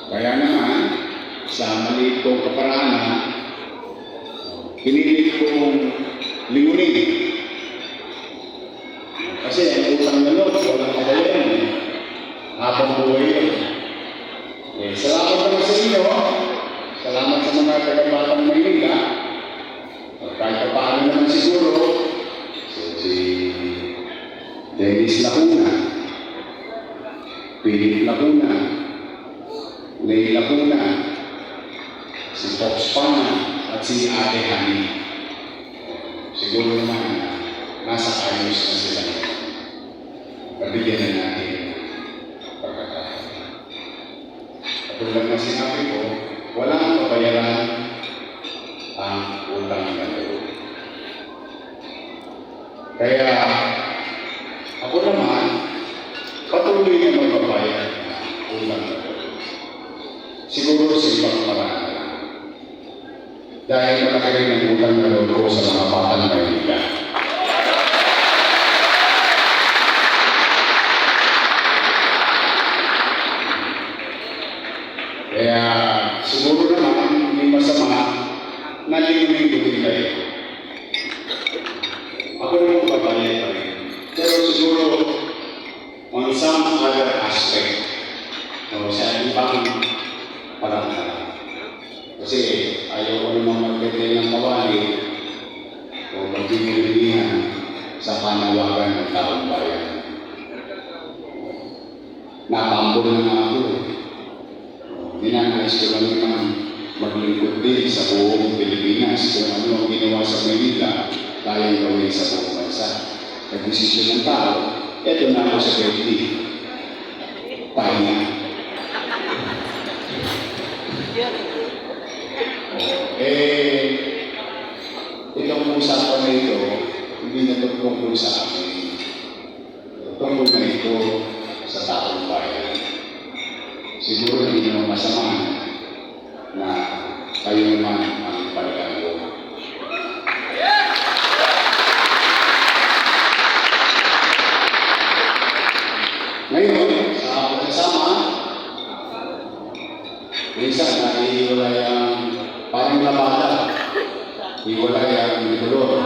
Kaya naman, sa maliit kong kaparaanan, pinilit kong lingunin. Kasi ang utang na loob, walang kabayan eh. Habang buhay yun. Salamat naman sa inyo. Salamat sa mga taga-Batang Maynila. Kahit paano naman siguro, si Dennis Lacuna, Philip Lacuna, Lay Lacuna, si Fox Pana, at si Ate Hani. Siguro naman nasa ayos na sila. Pabigyan na natin pagkakataon. Katulad na sinabi ko, walang kabayaran ang utang na loob. Kaya ako naman, patuloy na magbabayad ng utang na loob. Siguro sa ibang paraan na lang. Dahil malaki rin ang utang na loob ko sa mga Batang Maynila. Kaya siguro naman hindi masama na lingunin ko din kayo. Ako naman babayad pa rin. Pero siguro on some other aspect o sa ibang parang kasi ayaw ko naman magbete ng kawali o magpipilihan sa panawagan ng taong bayan. Napambol na nga ako. Ninanais ko lang naman maglingkod din sa buong Pilipinas kung ano ang ginawa sa Manila, kayang gawin sa buong bansa. Nag-desisyon ng tao, eto na ako sa 20. Pahinga. Itong usapan na ito, hindi na ito tungkol sa akin. Tungkol na ito sa taong bayan. Siguro hindi naman masama na kayo naman ang pagkakaroon. Ngayon, sa pagkasama, minsan naiiwalay ang parang labada. Iwalay ang kolor.